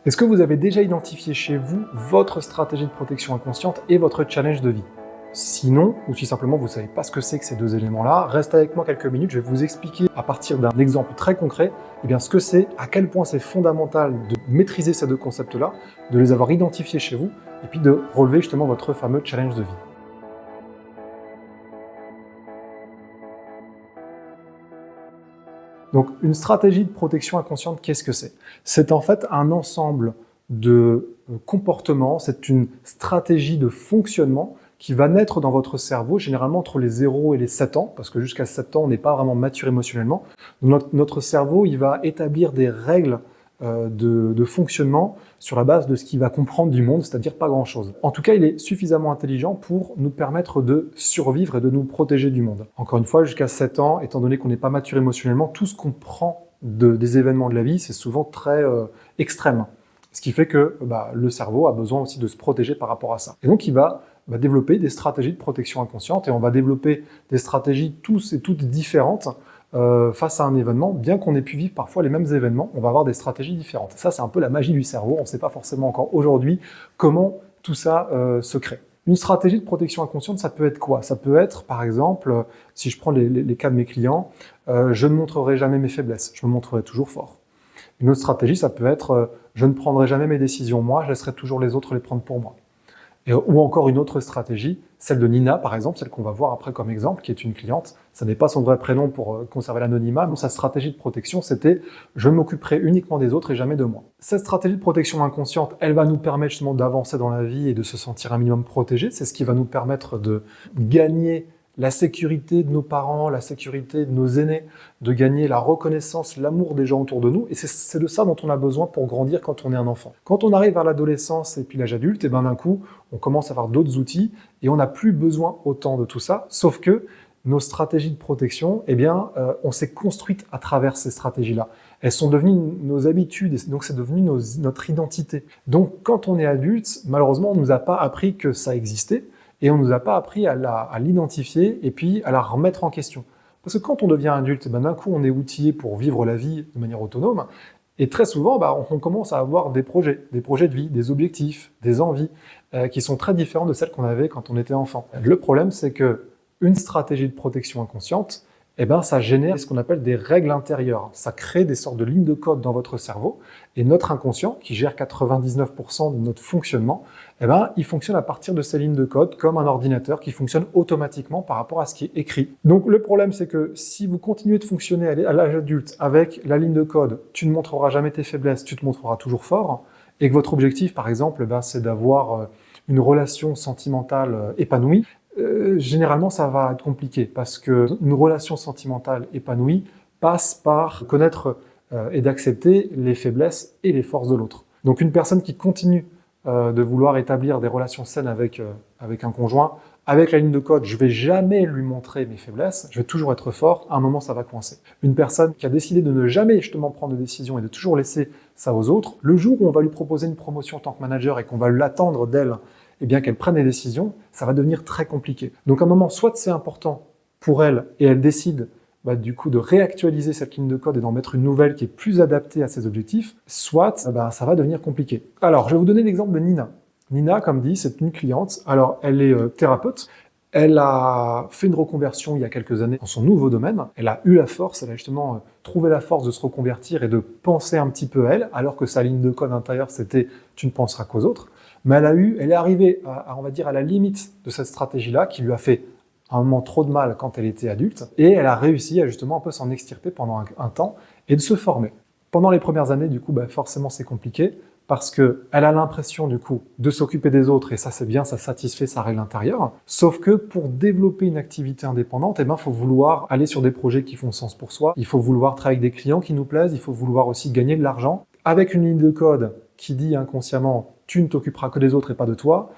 Est-ce que vous avez déjà identifié chez vous votre stratégie de protection inconsciente et votre challenge de vie? Sinon, ou si simplement vous ne savez pas ce que c'est que ces deux éléments-là, restez avec moi quelques minutes, je vais vous expliquer à partir d'un exemple très concret ce que c'est, à quel point c'est fondamental de maîtriser ces deux concepts-là, de les avoir identifiés chez vous, et puis de relever justement votre fameux challenge de vie. Donc, une stratégie de protection inconsciente, qu'est-ce que c'est? C'est en fait un ensemble de comportements, c'est une stratégie de fonctionnement qui va naître dans votre cerveau, généralement entre les 0 et les 7 ans, parce que jusqu'à 7 ans, on n'est pas vraiment mature émotionnellement. Notre cerveau, il va établir des règles de fonctionnement sur la base de ce qu'il va comprendre du monde, c'est-à-dire pas grand-chose. En tout cas, il est suffisamment intelligent pour nous permettre de survivre et de nous protéger du monde. Encore une fois, jusqu'à 7 ans, étant donné qu'on n'est pas mature émotionnellement, tout ce qu'on prend des événements de la vie, c'est souvent très extrême. Ce qui fait que le cerveau a besoin aussi de se protéger par rapport à ça. Et donc, il va développer des stratégies de protection inconsciente et on va développer des stratégies tous et toutes différentes face à un événement, bien qu'on ait pu vivre parfois les mêmes événements, on va avoir des stratégies différentes. Ça, c'est un peu la magie du cerveau, on ne sait pas forcément encore aujourd'hui comment tout ça se crée. Une stratégie de protection inconsciente, ça peut être quoi? Ça peut être, par exemple, si je prends les cas de mes clients, je ne montrerai jamais mes faiblesses, je me montrerai toujours fort. Une autre stratégie, ça peut être, je ne prendrai jamais mes décisions moi, je laisserai toujours les autres les prendre pour moi. Ou encore une autre stratégie, celle de Nina par exemple, celle qu'on va voir après comme exemple, qui est une cliente. Ça n'est pas son vrai prénom pour conserver l'anonymat, mais sa stratégie de protection, c'était « je m'occuperai uniquement des autres et jamais de moi ». Cette stratégie de protection inconsciente, elle va nous permettre justement d'avancer dans la vie et de se sentir un minimum protégé. C'est ce qui va nous permettre de gagner la sécurité de nos parents, la sécurité de nos aînés, de gagner la reconnaissance, l'amour des gens autour de nous. Et c'est de ça dont on a besoin pour grandir quand on est un enfant. Quand on arrive vers l'adolescence et puis l'âge adulte, et d'un coup, on commence à avoir d'autres outils et on n'a plus besoin autant de tout ça, sauf que nos stratégies de protection, on s'est construites à travers ces stratégies-là. Elles sont devenues nos habitudes, et donc c'est devenu notre identité. Donc quand on est adulte, malheureusement, on ne nous a pas appris que ça existait, et on ne nous a pas appris à l'identifier et puis à la remettre en question. Parce que quand on devient adulte, d'un coup on est outillé pour vivre la vie de manière autonome, et très souvent on commence à avoir des projets de vie, des objectifs, des envies, qui sont très différents de celles qu'on avait quand on était enfant. Le problème, c'est que une stratégie de protection inconsciente, ça génère ce qu'on appelle des règles intérieures. Ça crée des sortes de lignes de code dans votre cerveau, et notre inconscient, qui gère 99% de notre fonctionnement, il fonctionne à partir de ces lignes de code comme un ordinateur qui fonctionne automatiquement par rapport à ce qui est écrit. Donc le problème, c'est que si vous continuez de fonctionner à l'âge adulte avec la ligne de code « tu ne montreras jamais tes faiblesses, tu te montreras toujours fort », et que votre objectif, par exemple, c'est d'avoir une relation sentimentale épanouie, généralement, ça va être compliqué parce qu'une relation sentimentale épanouie passe par connaître et d'accepter les faiblesses et les forces de l'autre. Donc une personne qui continue de vouloir établir des relations saines avec un conjoint, avec la ligne de code, je vais jamais lui montrer mes faiblesses, je vais toujours être fort, à un moment ça va coincer. Une personne qui a décidé de ne jamais justement prendre de décision et de toujours laisser ça aux autres, le jour où on va lui proposer une promotion en tant que manager et qu'on va l'attendre d'elle, qu'elle prenne des décisions, ça va devenir très compliqué. Donc à un moment, soit c'est important pour elle et elle décide du coup de réactualiser cette ligne de code et d'en mettre une nouvelle qui est plus adaptée à ses objectifs, soit ça va devenir compliqué. Alors je vais vous donner l'exemple de Nina. Nina, comme dit, c'est une cliente. Alors elle est thérapeute. Elle a fait une reconversion il y a quelques années dans son nouveau domaine. Elle a eu la force, elle a justement trouvé la force de se reconvertir et de penser un petit peu à elle, alors que sa ligne de code intérieure, c'était « tu ne penseras qu'aux autres ». Mais elle est arrivée on va dire, à la limite de cette stratégie-là, qui lui a fait un moment trop de mal quand elle était adulte, et elle a réussi à justement un peu s'en extirper pendant un temps et de se former. Pendant les premières années, du coup, forcément c'est compliqué, parce qu'elle a l'impression, du coup, de s'occuper des autres, et ça c'est bien, ça satisfait sa règle intérieure, sauf que pour développer une activité indépendante, il faut vouloir aller sur des projets qui font sens pour soi, il faut vouloir travailler avec des clients qui nous plaisent, il faut vouloir aussi gagner de l'argent, avec une ligne de code qui dit inconsciemment « tu ne t'occuperas que des autres et pas de toi »,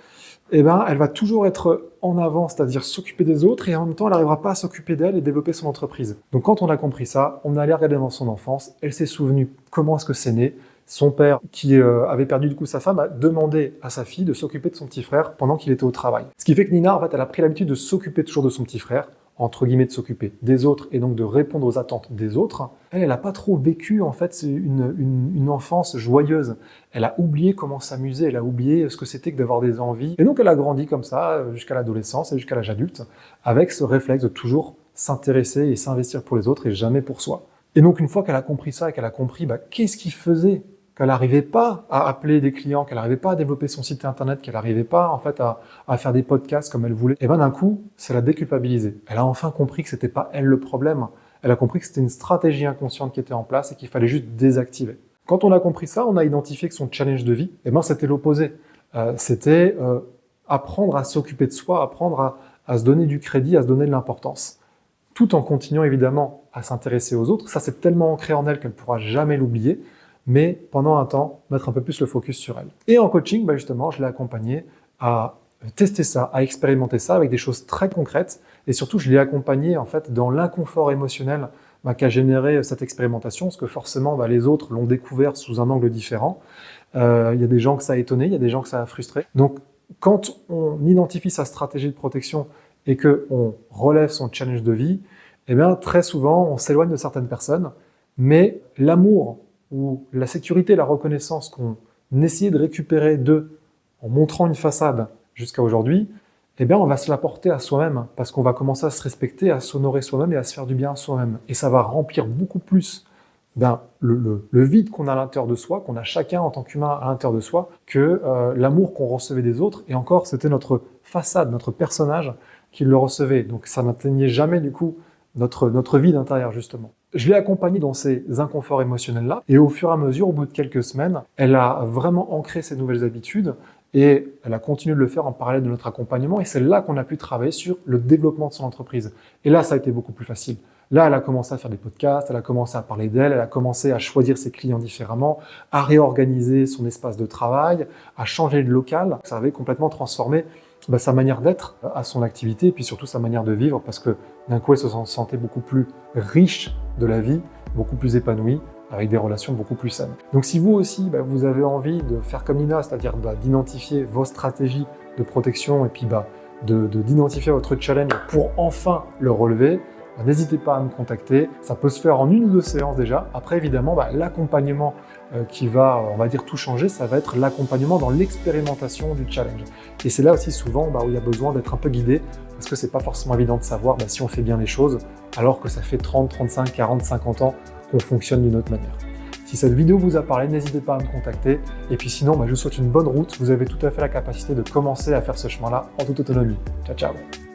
elle va toujours être en avant, c'est-à-dire s'occuper des autres, et en même temps, elle n'arrivera pas à s'occuper d'elle et développer son entreprise. Donc quand on a compris ça, on est allé regarder dans son enfance, elle s'est souvenue comment est-ce que c'est né. Son père, qui avait perdu du coup sa femme, a demandé à sa fille de s'occuper de son petit frère pendant qu'il était au travail. Ce qui fait que Nina, en fait, elle a pris l'habitude de s'occuper toujours de son petit frère, entre guillemets, de s'occuper des autres et donc de répondre aux attentes des autres, elle n'a pas trop vécu en fait une enfance joyeuse. Elle a oublié comment s'amuser, elle a oublié ce que c'était que d'avoir des envies. Et donc elle a grandi comme ça jusqu'à l'adolescence et jusqu'à l'âge adulte, avec ce réflexe de toujours s'intéresser et s'investir pour les autres et jamais pour soi. Et donc une fois qu'elle a compris ça et qu'elle a compris qu'est-ce qui faisait qu'elle n'arrivait pas à appeler des clients, qu'elle n'arrivait pas à développer son site internet, qu'elle n'arrivait pas en fait à faire des podcasts comme elle voulait, et d'un coup, ça l'a déculpabilisée. Elle a enfin compris que c'était pas elle le problème. Elle a compris que c'était une stratégie inconsciente qui était en place et qu'il fallait juste désactiver. Quand on a compris ça, on a identifié que son challenge de vie, c'était l'opposé. C'était apprendre à s'occuper de soi, apprendre à se donner du crédit, à se donner de l'importance. Tout en continuant évidemment à s'intéresser aux autres. Ça, c'est tellement ancré en elle qu'elle ne pourra jamais l'oublier. Mais pendant un temps, mettre un peu plus le focus sur elle. Et en coaching, justement, je l'ai accompagnée à tester ça, à expérimenter ça avec des choses très concrètes. Et surtout, je l'ai accompagnée en fait dans l'inconfort émotionnel qu'a généré cette expérimentation, parce que forcément, les autres l'ont découvert sous un angle différent. Il y a des gens que ça a étonné, il y a des gens que ça a frustré. Donc, quand on identifie sa stratégie de protection et qu'on relève son challenge de vie, très souvent, on s'éloigne de certaines personnes, mais l'amour ou la sécurité, la reconnaissance qu'on essayait de récupérer d'eux en montrant une façade jusqu'à aujourd'hui, on va se l'apporter à soi-même parce qu'on va commencer à se respecter, à s'honorer soi-même et à se faire du bien à soi-même. Et ça va remplir beaucoup plus le vide qu'on a à l'intérieur de soi, qu'on a chacun en tant qu'humain à l'intérieur de soi, que l'amour qu'on recevait des autres. Et encore, c'était notre façade, notre personnage qui le recevait. Donc ça n'atteignait jamais du coup notre vide intérieur justement. Je l'ai accompagnée dans ces inconforts émotionnels-là, et au fur et à mesure, au bout de quelques semaines, elle a vraiment ancré ces nouvelles habitudes, et elle a continué de le faire en parallèle de notre accompagnement, et c'est là qu'on a pu travailler sur le développement de son entreprise. Et là, ça a été beaucoup plus facile. Là, elle a commencé à faire des podcasts, elle a commencé à parler d'elle, elle a commencé à choisir ses clients différemment, à réorganiser son espace de travail, à changer de local. Ça avait complètement transformé sa manière d'être à son activité et puis surtout sa manière de vivre, parce que d'un coup elle se sentait beaucoup plus riche de la vie, beaucoup plus épanouie, avec des relations beaucoup plus saines. Donc si vous aussi vous avez envie de faire comme Nina, c'est-à-dire d'identifier vos stratégies de protection et puis d'identifier votre challenge pour enfin le relever, n'hésitez pas à me contacter. Ça peut se faire en 1 ou 2 séances déjà. Après, évidemment, l'accompagnement qui va, on va dire, tout changer, ça va être l'accompagnement dans l'expérimentation du challenge. Et c'est là aussi souvent où il y a besoin d'être un peu guidé, parce que c'est pas forcément évident de savoir si on fait bien les choses, alors que ça fait 30, 35, 40, 50 ans qu'on fonctionne d'une autre manière. Si cette vidéo vous a parlé, n'hésitez pas à me contacter. Et puis sinon, je vous souhaite une bonne route. Vous avez tout à fait la capacité de commencer à faire ce chemin-là en toute autonomie. Ciao, ciao!